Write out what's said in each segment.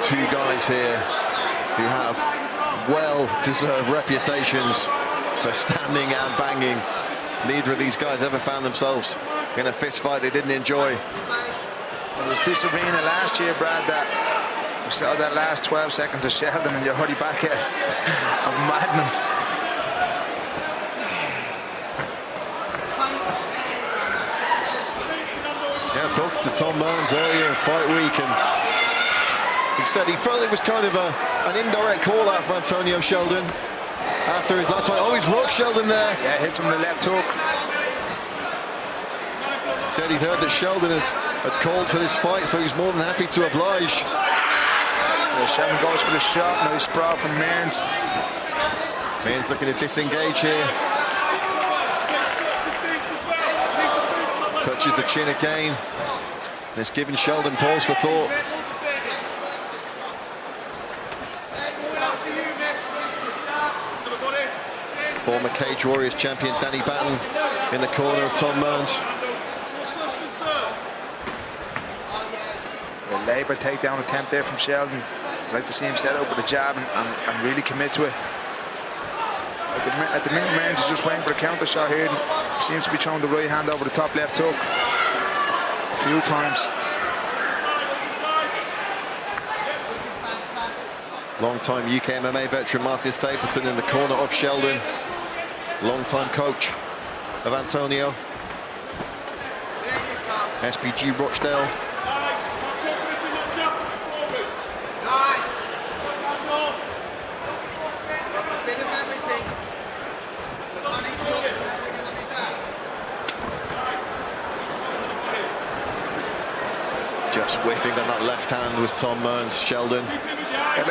two guys here who have well-deserved reputations for standing and banging. Neither of these guys ever found themselves in a fist fight they didn't enjoy. It was this arena last year, Brad, that we saw that last 12 seconds of Sheldon and your hoodie back of madness. Yeah, talking to Tom Mearns earlier in fight week, and he said he felt it was kind of an indirect call out for Antonio Sheldon after his last fight. Oh, he's rocked Sheldon there. Yeah, hits him with the left hook. He said he'd heard that Sheldon had called for this fight, so he's more than happy to oblige. Yeah, Sheldon goes for the shot. Nice sprawl from Mearns. Mearns looking to disengage here. Touches the chin again. And it's given Sheldon pause for thought. Former Cage Warriors champion Danny Batten in the corner of Tom Mearns. A labour takedown attempt there from Sheldon. I'd like to see him set up with a jab and really commit to it. At the minute, Mearns is just waiting for a counter shot here. He seems to be throwing the right hand over the top left hook a few times. Long-time UK MMA veteran Martin Stapleton in the corner of Sheldon. Long-time coach of Antonio. SPG Rochdale. Just whiffing on that left hand was Tom Mearns. Sheldon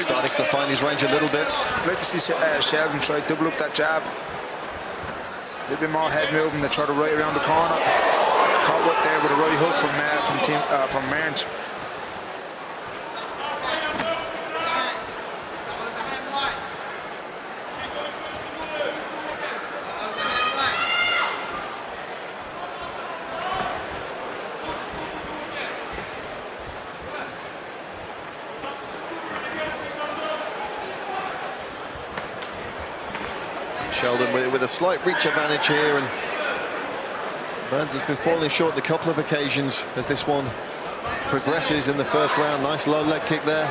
starting to find his range a little bit. I'd like to see Sheldon try to double up that jab. A little bit more head movement to try to right around the corner. Caught up there with a right hook from Mearns. Sheldon with a slight reach advantage here, and Mearns has been falling short on a couple of occasions as this one progresses in the first round. Nice low leg kick there.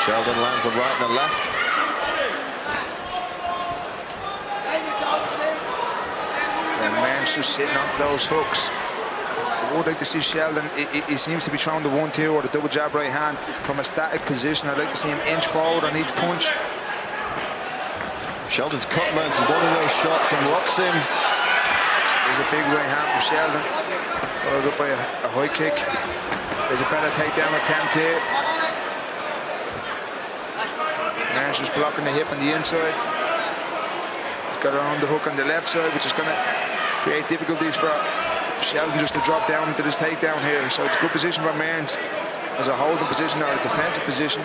Sheldon lands a right and a left. Mearns just sitting onto those hooks. I would like to see Sheldon, he seems to be throwing the 1-2 or the double jab right hand from a static position. I'd like to see him inch forward on each punch. Sheldon's cut Mearns is one of those shots and locks him. There's a big right hand from Sheldon, followed up by a high kick. There's a better takedown attempt here. Mearns just blocking the hip on the inside. He's got around the hook on the left side, which is going to create difficulties for Sheldon just to drop down into this takedown here. So it's a good position for Mearns as a holding position or a defensive position.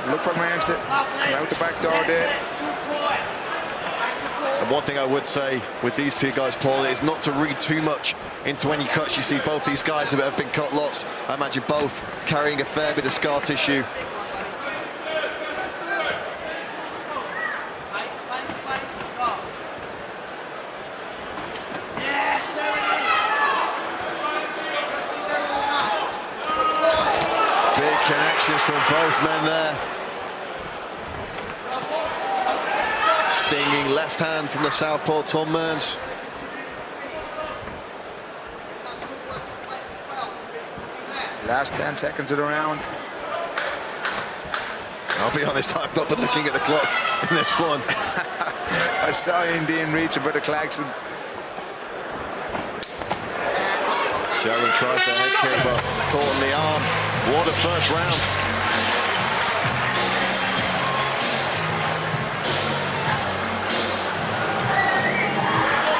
Look for Mearns to come out the back door there. And one thing I would say with these two guys, Paul, is not to read too much into any cuts. You see both these guys have been cut lots. I imagine both carrying a fair bit of scar tissue. Connections from both men there. Stinging left hand from the southpaw Tom Mearns. Last 10 seconds of the round. I'll be honest, I've not been looking at the clock in this one. I saw Indian reaching for the klaxon. Sheldon tries the head kick, but caught in the arm. What a first round.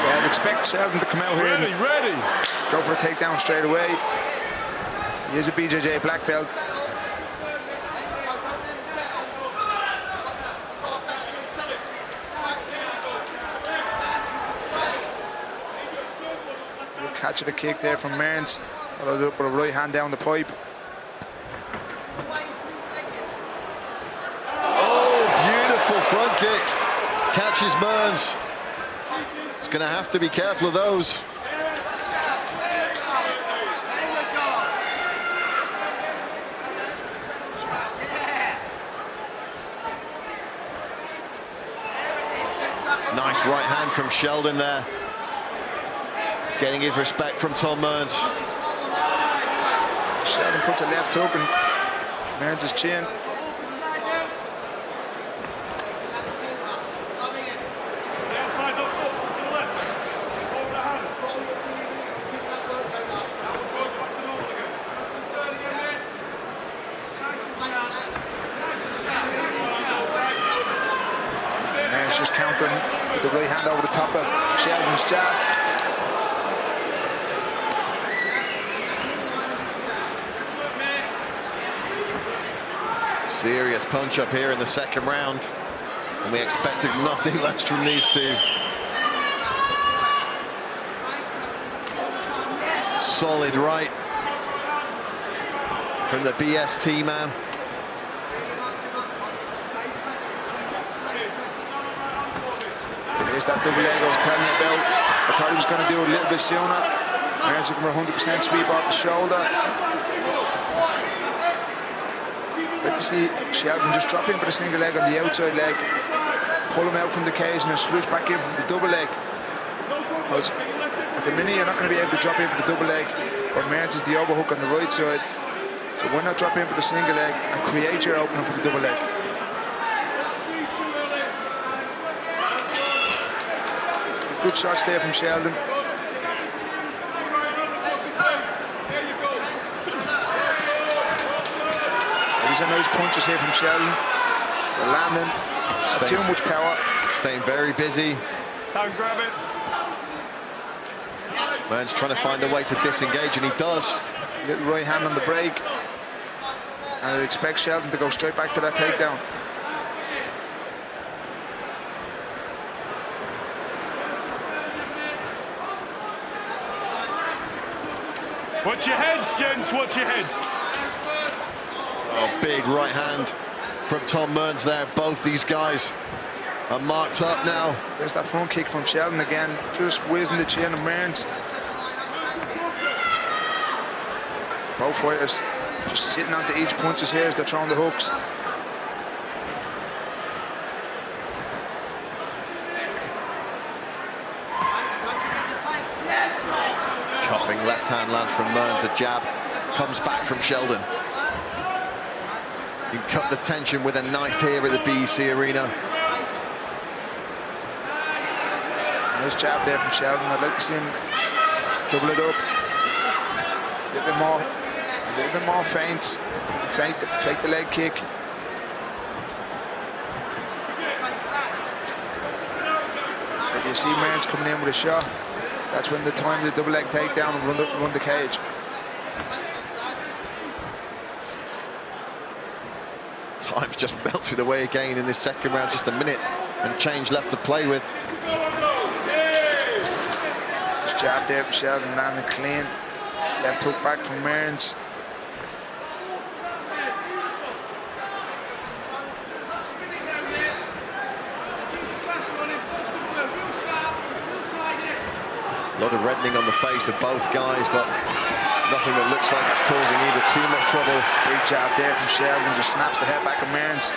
Yeah, I'd expect Sheldon to come out here and go for a takedown straight away. He is a BJJ black belt. catch of the kick there from Mearns. Followed up with a right hand down the pipe. Oh, beautiful front kick. Catches Mearns. He's going to have to be careful of those. Nice right hand from Sheldon there. Getting his respect from Tom Mearns. Sheldon puts a left hook and Mearns' chin. Mearns just countering with the right hand over the top of Sheldon's jab. Serious punch up here in the second round, and we expected nothing less from these two. Solid right from the BST man. There's that double leg I was telling you about. I thought he was going to do it a little bit sooner. Mearns took him 100% sweep off the shoulder. Like to see Sheldon just drop in for the single leg on the outside leg, pull him out from the cage and then switch back in from the double leg. Because at the minute you're not going to be able to drop in for the double leg, or Mearns is the overhook on the right side. So why not drop in for the single leg and create your opening for the double leg? Good shots there from Sheldon. These are nice punches here from Sheldon. They're landing. Too much power. Staying very busy. Don't grab it. Mearns trying to find a way to disengage, and he does. Little right hand on the break. And I'd expect Sheldon to go straight back to that takedown. Watch your heads, gents, watch your heads. Oh, big right hand from Tom Mearns there. Both these guys are marked up now. There's that front kick from Sheldon again, just whizzing the chin of Mearns. Both fighters just sitting onto each punches here as they're throwing the hooks. Chopping left hand lands from Mearns, a jab comes back from Sheldon. You can cut the tension with a knife here at the BEC Arena. Nice jab there from Sheldon. I'd like to see him double it up. A little bit more feints. Fake the leg kick. If you see Mearns coming in with a shot, that's when the time of the double leg takedown and run the cage. Time's just melted away again in this second round, just a minute and change left to play with. Just jab there from Sheldon, landing clean. Left hook back from Mearns. A lot of reddening on the face of both guys, but nothing that looks like it's causing either too much trouble. Big jab there from Sheldon, just snaps the head back of Mearns.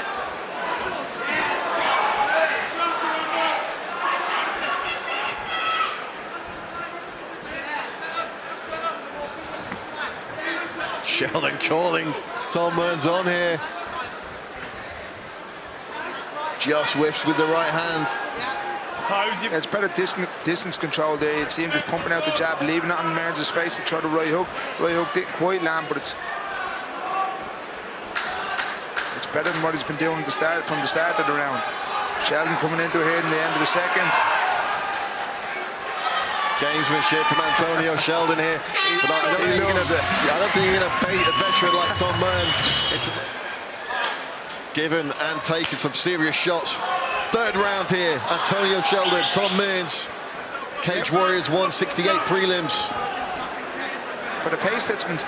Sheldon calling Tom Mearns on here. Just whiffs with the right hand. Yeah, it's better distance control there. You'd see him just pumping out the jab, leaving it on Mearns' face to try the right hook. Right hook didn't quite land, but it's better than what he's been doing from the start of the round. Sheldon coming into here in the end of the second. Gamesmanship from Antonio Sheldon here. But I don't think you're going to bait a veteran like Tom Mearns. It's given and taken some serious shots. Third round here, Antonio Sheldon, Tom Mearns. Cage Warriors 168 prelims. For the pace that's been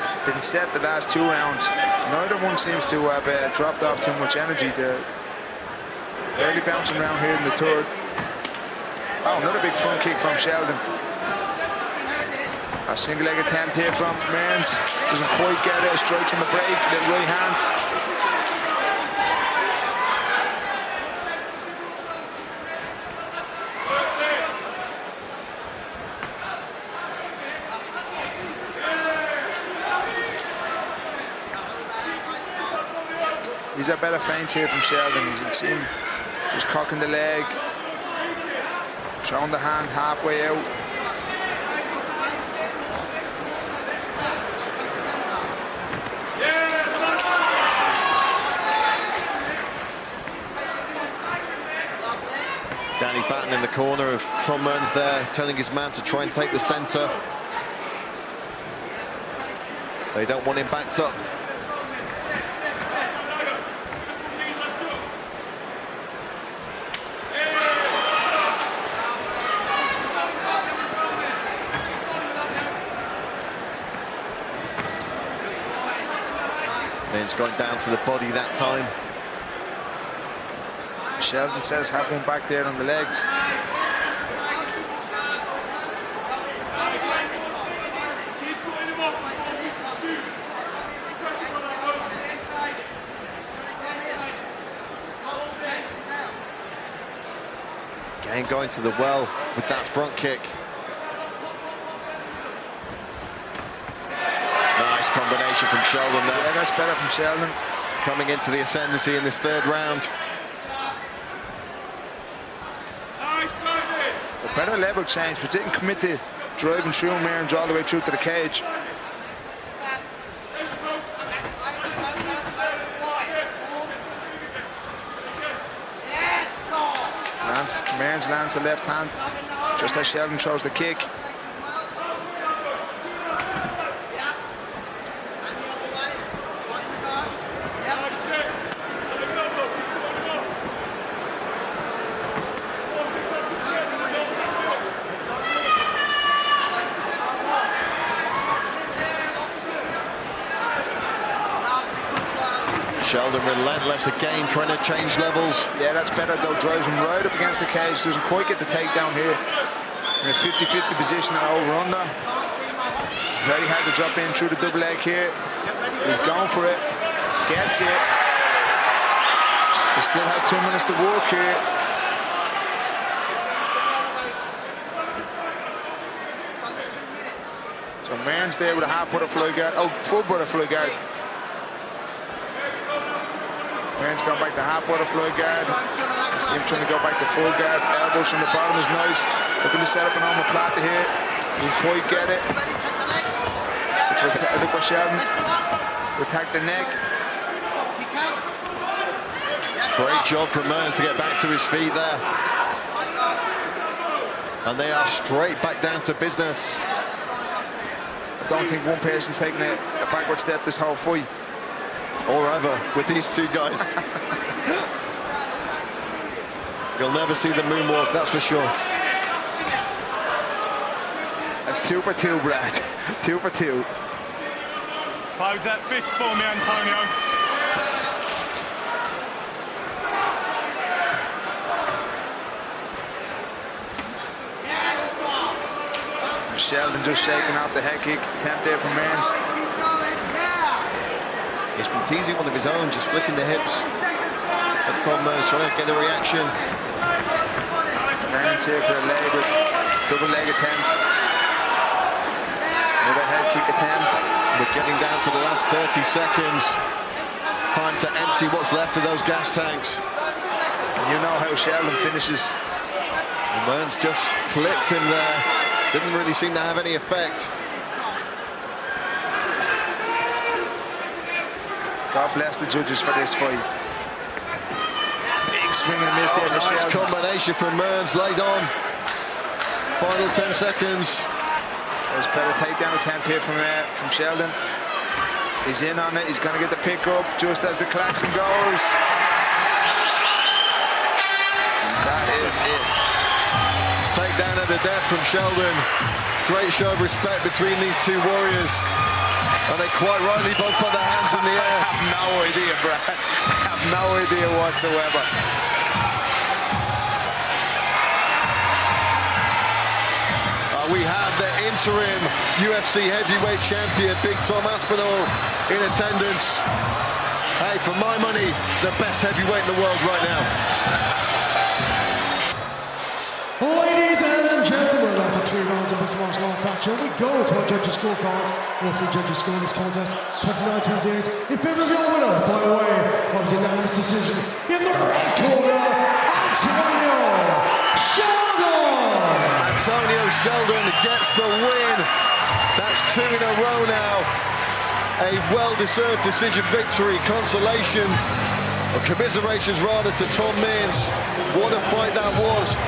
set the last 2 rounds, neither one seems to have dropped off too much energy. They're barely bouncing around here in the third. Oh, another big front kick from Sheldon. A single leg attempt here from Mearns. Doesn't quite get it. Strikes on the break. Little right hand. These are better feints here from Sheldon. You can see him just cocking the leg, showing the hand halfway out. Danny Batten in the corner of Tom Mearns there, telling his man to try and take the centre. They don't want him backed up. Mearns going down to the body that time. Sheldon says have one back there on the legs. Again going to the well with that front kick. Nice combination from Sheldon there. Yeah, that's better from Sheldon. Coming into the ascendancy in this third round. A better level change, but didn't commit to driving through Mearns all the way through to the cage. Mearns lands the left hand just as Sheldon throws the kick. Sheldon relentless again, trying to change levels. Yeah, that's better though. Drives him right up against the cage. Doesn't quite get the takedown here. In a 50-50 position and over-under. It's very hard to drop in through the double leg here. He's going for it. Gets it. He still has 2 minutes to work here. So Mearns there with a half butterfly guard. Oh, full butterfly guard. Mearns going back to half butterfly guard. I see him trying to go back to full guard. Elbows from the bottom is nice. Looking to set up an omoplata here. Doesn't quite get it. Look for Sheldon. Attack the neck. Great job from Mearns to get back to his feet there. And they are straight back down to business. I don't think one person's taken a backward step this whole fight. Or ever with these two guys. You'll never see the moonwalk, that's for sure. That's 2 for 2, Brad. 2 for 2. Close that fist for me, Antonio. Sheldon just shaking out the head kick attempt there from Mearns. He's been teasing one of his own, just flicking the hips at Tom Mearns, trying to get a reaction. Mearns here for a leg, double leg attempt. Another head kick attempt. We're getting down to the last 30 seconds. Time to empty what's left of those gas tanks. You know how Sheldon finishes. And Mearns just clipped him there. Didn't really seem to have any effect. God bless the judges for this fight. Big swing and miss there for Nice Sheldon. combination from Mearns, laid on. Final 10 seconds. There's a better takedown attempt here from Sheldon. He's in on it. He's going to get the pick up just as the klaxon goes. And that is it. Takedown at the depth from Sheldon. Great show of respect between these two warriors. And they quite rightly both put their hands in the air. I have no idea, Brad. I have no idea whatsoever. We have the interim UFC heavyweight champion, Big Tom Aspinall, in attendance. Hey, for my money, the best heavyweight in the world right now. Ladies and gentlemen, after 3 rounds of mixed martial arts action, we go to our judges' scorecards. All 3 judges score this contest 29-28 in favor of your winner by way of unanimous decision in the red corner, Antonio Sheldon! Antonio Sheldon gets the win. That's 2 in a row now. A well-deserved decision victory, consolation, or commiserations rather, to Tom Mearns. What a fight that was.